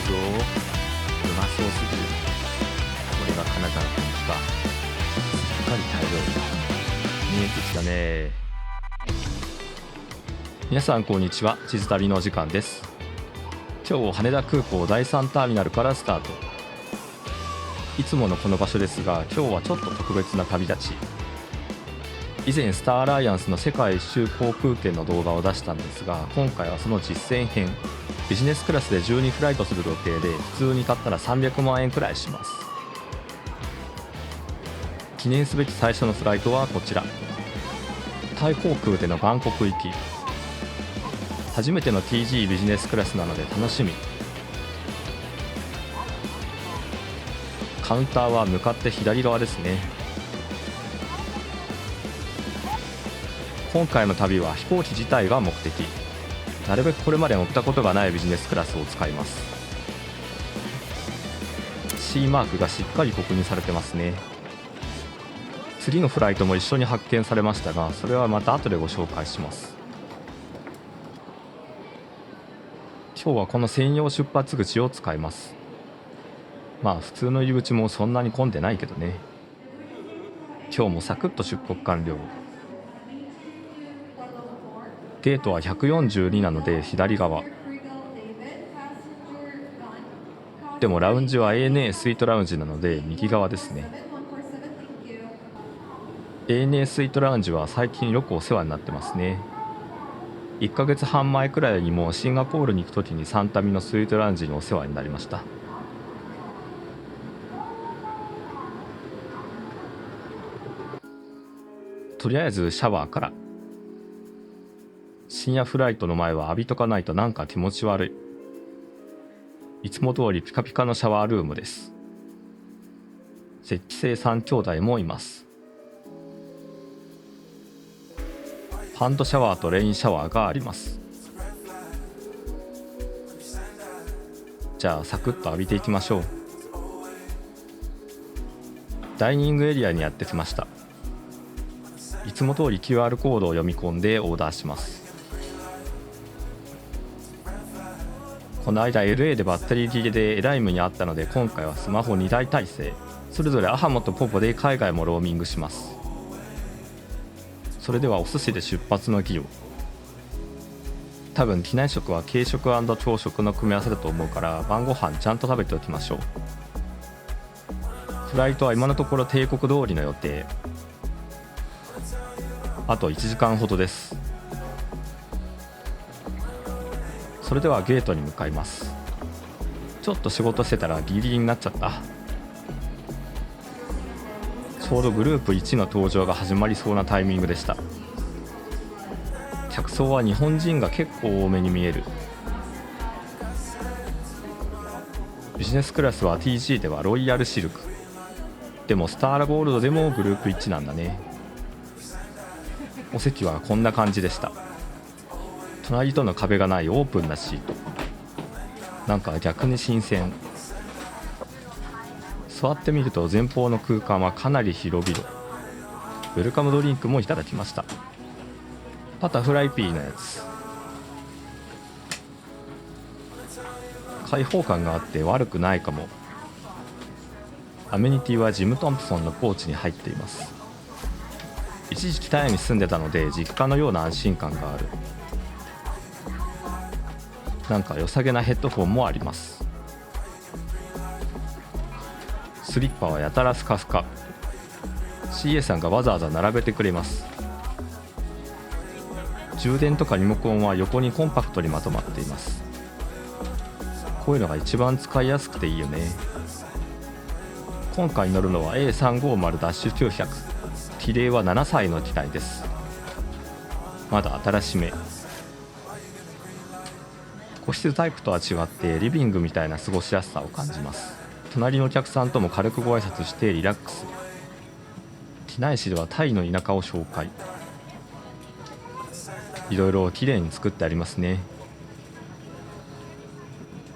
ぞ。うまそうすぎる。これが金沢の本気か。しっかり大量だ。見えてきたね。皆さんこんにちは。地図旅のお時間です。今日羽田空港第3ターミナルからスタート。いつものこの場所ですが、今日はちょっと特別な旅立ち。以前スターアライアンスの世界一周航空券の動画を出したんですが、今回はその実践編。ビジネスクラスで12フライトする予定で、普通に買ったら300万円くらいします。記念すべき最初のフライトはこちら。タイ航空でのバンコク行き。初めての TG ビジネスクラスなので楽しみ。カウンターは向かって左側ですね。今回の旅は飛行機自体が目的。なるべくこれまで乗ったことがないビジネスクラスを使います。 C マークがしっかり刻印されてますね。次のフライトも一緒に発見されましたが、それはまた後でご紹介します。今日はこの専用出発口を使います。まあ普通の入り口もそんなに混んでないけどね。今日もサクッと出国完了。ゲートは142なので左側。でもラウンジは ANA スイートラウンジなので右側ですね。ANA スイートラウンジは最近よくお世話になってますね。1ヶ月半前くらいにもシンガポールに行くときにサンタミのスイートラウンジにお世話になりました。とりあえずシャワーから。深夜フライトの前は浴びとかないとなんか気持ち悪い。いつも通りピカピカのシャワールームです。石器製3兄弟もいます。ハンドシャワーとレインシャワーがあります。じゃあサクッと浴びていきましょう。ダイニングエリアにやってきました。いつも通り QR コードを読み込んでオーダーします。この間 LA でバッテリー切れでえらい目にあったので、今回はスマホ2台体制、それぞれアハモとポポで海外もローミングします。それではお寿司で出発の儀を。多分機内食は軽食&朝食の組み合わせだと思うから、晩ご飯ちゃんと食べておきましょう。フライトは今のところ定刻通りの予定。あと1時間ほどです。それではゲートに向かいます。ちょっと仕事してたらギリギリになっちゃった。ちょうどグループ1の登場が始まりそうなタイミングでした。客層は日本人が結構多めに見える。ビジネスクラスは TG ではロイヤルシルク。でもスターラゴールドでもグループ1なんだね。お席はこんな感じでした。隣との壁がないオープンなシート。なんか逆に新鮮。座ってみると前方の空間はかなり広々。ウェルカムドリンクもいただきました。バタフライピーのやつ。開放感があって悪くないかも。アメニティはジム・トンプソンのポーチに入っています。一時期タイに住んでたので実家のような安心感がある。なんか良さげなヘッドフォンもあります。スリッパはやたらスカスカ。 CA さんがわざわざ並べてくれます。充電とかリモコンは横にコンパクトにまとまっています。こういうのが一番使いやすくていいよね。今回乗るのは A350-900。 機齢は7歳の機体です。まだ新しめ。個室タイプとは違ってリビングみたいな過ごしやすさを感じます。隣のお客さんとも軽くご挨拶してリラックス。機内紙ではタイの田舎を紹介。いろいろきれいに作ってありますね。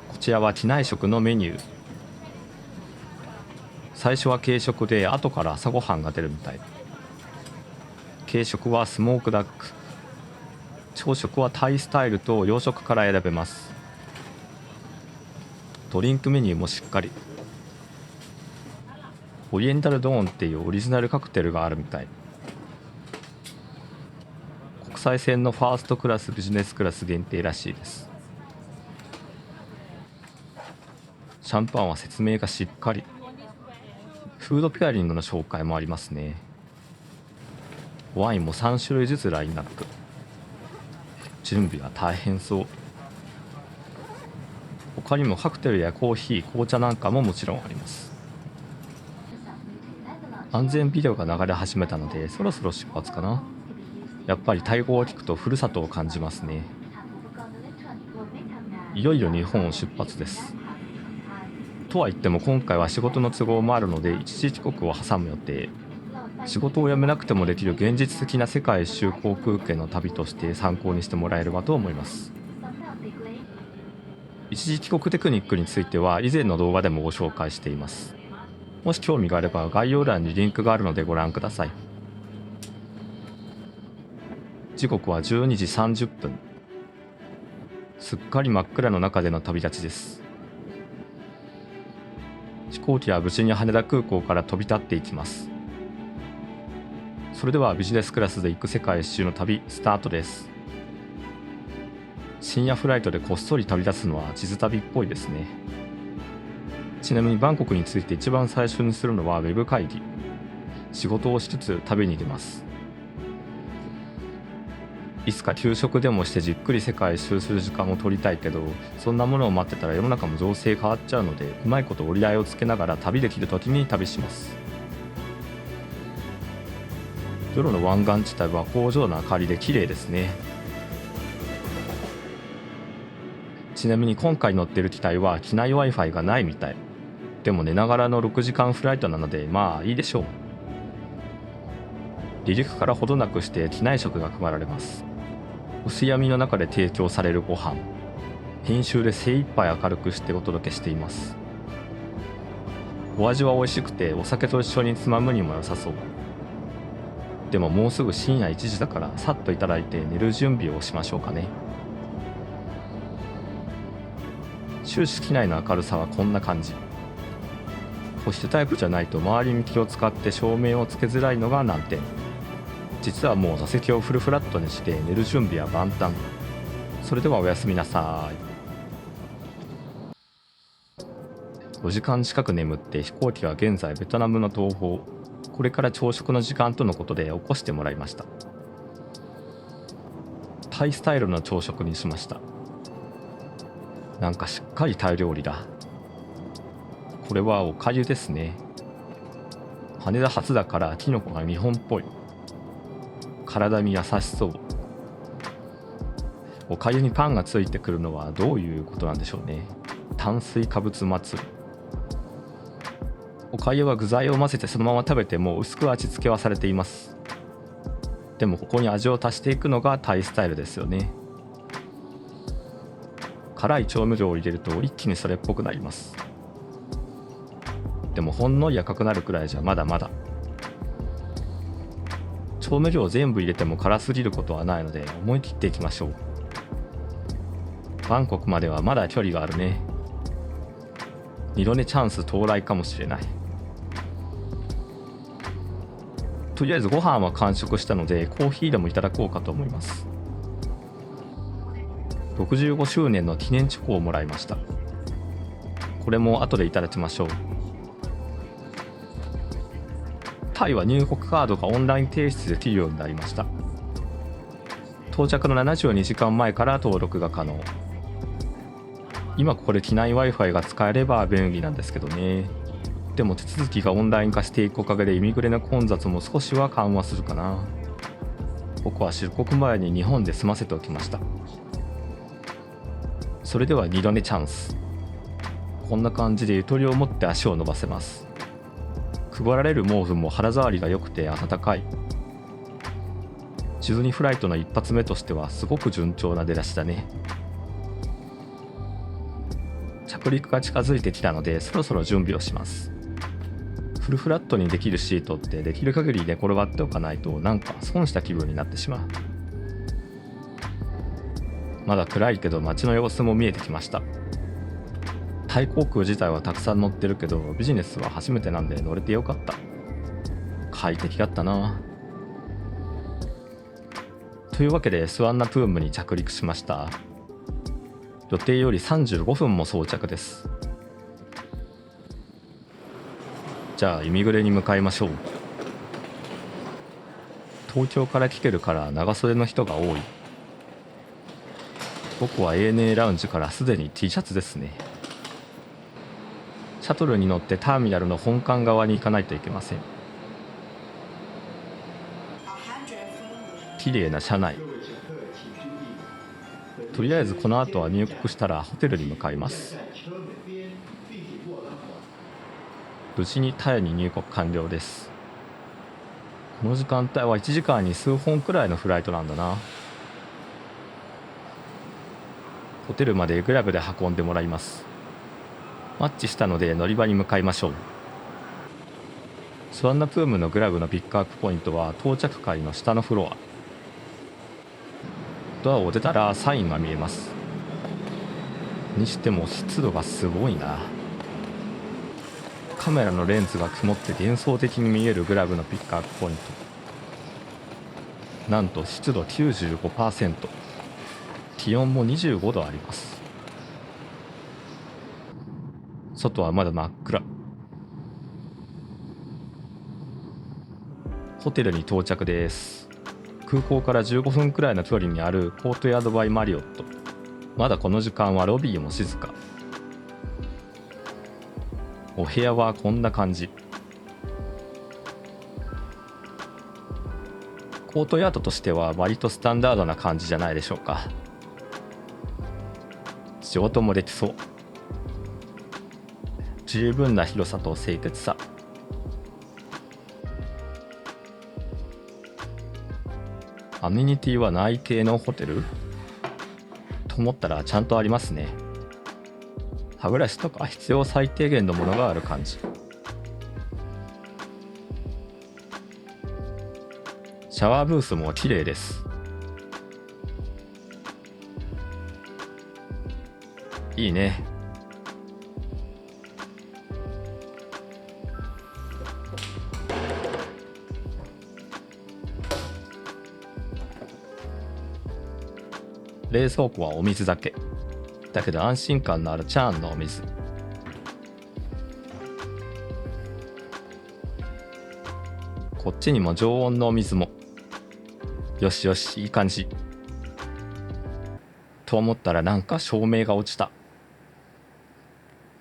こちらは機内食のメニュー。最初は軽食で後から朝ごはんが出るみたい。軽食はスモークダック。朝食はタイスタイルと洋食から選べます。ドリンクメニューもしっかり。オリエンタルドーンっていうオリジナルカクテルがあるみたい。国際線のファーストクラスビジネスクラス限定らしいです。シャンパンは説明がしっかり。フードペアリングの紹介もありますね。ワインも3種類ずつラインナップ。準備は大変そう。他にもカクテルやコーヒー、紅茶なんかももちろんあります。安全ビデオが流れ始めたのでそろそろ出発かな。やっぱりタイ語を聞くとふるさとを感じますね。いよいよ日本を出発です。とは言っても今回は仕事の都合もあるので一時帰国を挟む予定。仕事を辞めなくてもできる現実的な世界一周航空券の旅として参考にしてもらえればと思います。一時帰国テクニックについては以前の動画でもご紹介しています。もし興味があれば概要欄にリンクがあるのでご覧ください。時刻は12時30分。すっかり真っ暗の中での旅立ちです。飛行機は無事に羽田空港から飛び立っていきます。それではビジネスクラスで行く世界一周の旅スタートです。深夜フライトでこっそり旅立つのは地図旅っぽいですね。ちなみにバンコクについて一番最初にするのはウェブ会議。仕事をしつつ旅に出ます。いつか休職でもしてじっくり世界一周する時間を取りたいけど、そんなものを待ってたら世の中も情勢変わっちゃうので、うまいこと折り合いをつけながら旅できる時に旅します。夜の湾岸地帯は工場の明かりで綺麗ですね。ちなみに今回乗ってる機体は機内 Wi-Fi がないみたい。でも寝ながらの6時間フライトなのでまあいいでしょう。離陸からほどなくして機内食が配られます。薄闇の中で提供されるご飯。編集で精一杯明るくしてお届けしています。お味は美味しくてお酒と一緒につまむにも良さそう。でももうすぐ深夜1時だからさっといただいて寝る準備をしましょうかね。終始機内の明るさはこんな感じ。保守タイプじゃないと周りに気を使って照明をつけづらいのが難点。実はもう座席をフルフラットにして寝る準備は万端。それではおやすみなさい。5時間近く眠って飛行機は現在ベトナムの東方。これから朝食の時間とのことで起こしてもらいました。タイスタイルの朝食にしました。なんかしっかりタイ料理だ。これはおかゆですね。羽田初だからキノコが日本っぽい。体に優しそう。おかゆにパンがついてくるのはどういうことなんでしょうね。炭水化物祭り。おかゆは具材を混ぜてそのまま食べても薄く味付けはされています。でもここに味を足していくのがタイスタイルですよね。辛い調味料を入れると一気にそれっぽくなります。でもほんのり赤くなるくらいじゃまだまだ。調味料全部入れても辛すぎることはないので思い切っていきましょう。バンコクまではまだ距離があるね。二度寝チャンス到来かもしれない。とりあえずご飯は完食したのでコーヒーでもいただこうかと思います。65周年の記念チョコをもらいました。これも後でいただきましょう。タイは入国カードがオンライン提出できるようになりました。到着の72時間前から登録が可能。今ここで機内 Wi-Fi が使えれば便利なんですけどね。でも手続きがオンライン化していくおかげでイミグレの混雑も少しは緩和するかな。僕は出国前に日本で済ませておきました。それでは二度寝チャンス。こんな感じでゆとりを持って足を伸ばせます。配られる毛布も肌触りが良くて暖かい。シドニーフライトの一発目としてはすごく順調な出だしだね。着陸が近づいてきたのでそろそろ準備をします。フルフラットにできるシートってできる限り寝転がっておかないとなんか損した気分になってしまう。まだ暗いけど街の様子も見えてきました。タイ航空自体はたくさん乗ってるけど、ビジネスは初めてなんで乗れてよかった。快適だったな。というわけでスワンナプームに着陸しました。予定より35分も装着です。じゃあイミグレに向かいましょう。東京から来てるから長袖の人が多い。僕は ANA ラウンジからすでに T シャツですね。シャトルに乗ってターミナルの本館側に行かないといけません。綺麗な車内。とりあえずこの後は入国したらホテルに向かいます。無事にタイに入国完了です。この時間帯は1時間に数本くらいのフライトなんだな。ホテルまでグラブで運んでもらいます。マッチしたので乗り場に向かいましょう。スワンナプームのグラブのピックアップポイントは到着階の下のフロア。ドアを出たらサインが見えます。にしても湿度がすごいな。カメラのレンズが曇って幻想的に見えるグラブのピックアップポイント。なんと湿度 95%、 気温も25度あります。外はまだ真っ暗。ホテルに到着です。空港から15分くらいの距離にあるコートヤードバイマリオット。まだこの時間はロビーも静か。お部屋はこんな感じ。コートヤードとしては割とスタンダードな感じじゃないでしょうか。仕事もできそう。十分な広さと清潔さ。アメニティはない系のホテルと思ったらちゃんとありますね。歯ブラシとか必要最低限のものがある感じ。シャワーブースも綺麗です。いいね。冷蔵庫はお水だけ。だけど安心感のあるチャーンのお水。こっちにも常温のお水も。よしよし、いい感じ。と思ったらなんか照明が落ちた。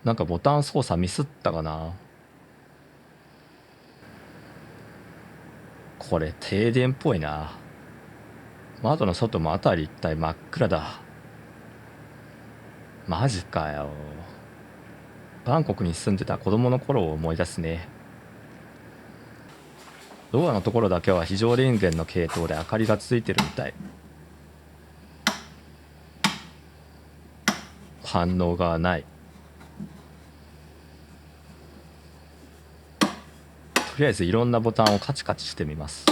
なんかボタン操作ミスったかな。これ停電っぽいな。窓の外も辺り一帯真っ暗だ。マジかよ。バンコクに住んでた子供の頃を思い出すね。ドアのところだけは非常電源の系統で明かりがついてるみたい。反応がない。とりあえずいろんなボタンをカチカチしてみます。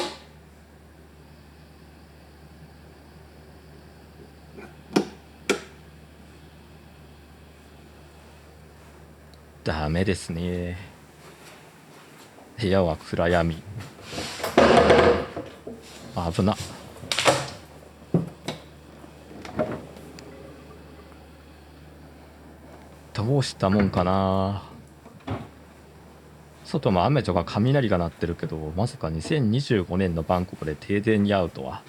ダメですね。部屋は暗闇。危な。どうしたもんかな。外も雨とか雷が鳴ってるけど、まさか2025年のバンコクで停電に遭うとは。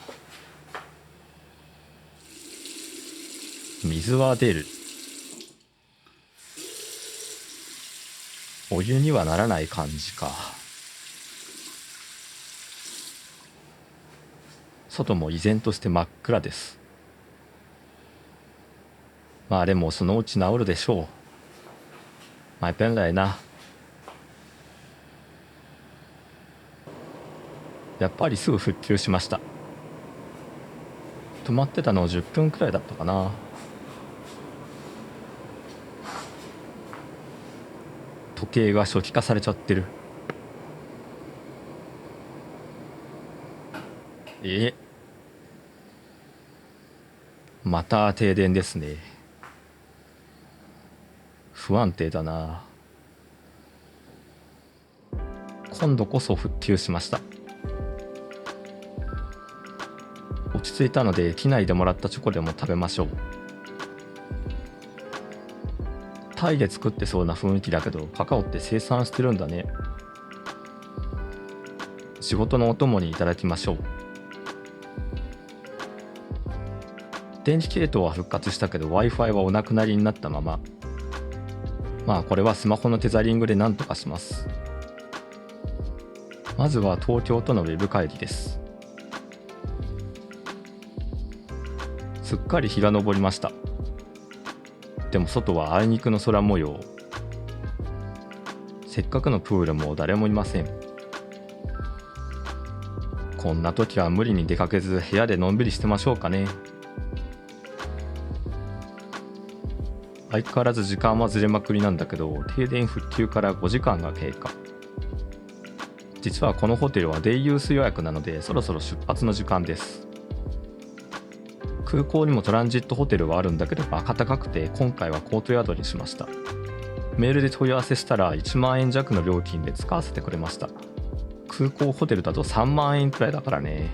水は出る。お湯にはならない感じか。外も依然として真っ暗です。まあでもそのうち治るでしょう。ไม่เป็นไรな。やっぱりすぐ復旧しました。止まってたの10分くらいだったかな。時計が初期化されちゃってる。また停電ですね。不安定だな。今度こそ復旧しました。落ち着いたので機内でもらったチョコでも食べましょう。タイで作ってそうな雰囲気だけど、カカオって生産してるんだね。仕事のお供にいただきましょう。電気系統は復活したけど Wi-Fi はお亡くなりになったまま。まあこれはスマホのテザリングで何とかします。まずは東京とのウェブ会議です。すっかり日が昇りました。でも外はあいにくの空模様。せっかくのプールも誰もいません。こんな時は無理に出かけず部屋でのんびりしてましょうかね。相変わらず時間はずれまくりなんだけど、停電復旧から5時間が経過。実はこのホテルはデイユース予約なのでそろそろ出発の時間です。空港にもトランジットホテルはあるんだけどバカ高くて、今回はコート宿にしました。メールで問い合わせしたら1万円弱の料金で使わせてくれました。空港ホテルだと3万円くらいだからね。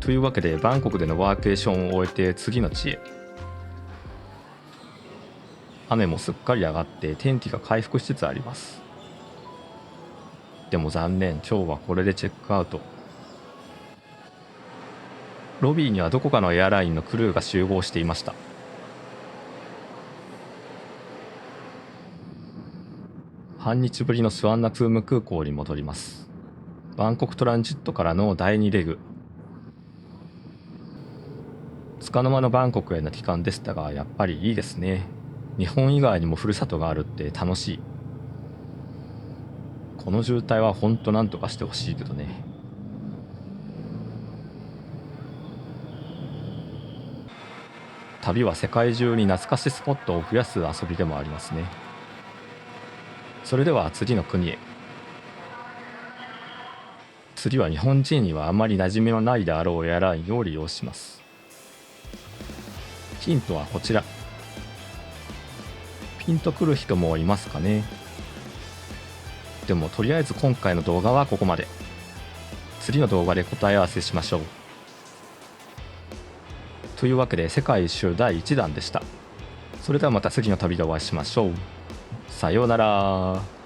というわけでバンコクでのワーケーションを終えて次の地へ。雨もすっかり上がって天気が回復しつつあります。でも残念、今日はこれでチェックアウト。ロビーにはどこかのエアラインのクルーが集合していました。半日ぶりのスワンナプーム空港に戻ります。バンコクトランジットからの第2レグ。束の間のバンコクへの帰還でしたが、やっぱりいいですね。日本以外にもふるさとがあるって楽しい。この渋滞はほんとなんとかしてほしいけどね。旅は世界中に懐かしスポットを増やす遊びでもありますね。それでは次の国へ。次は日本人にはあまり馴染みのないであろうエアラインを利用します。ヒントはこちら。ピンとくる人もいますかね。でもとりあえず今回の動画はここまで。次の動画で答え合わせしましょう。というわけで世界一周第1弾でした。それではまた次の旅でお会いしましょう。さようなら。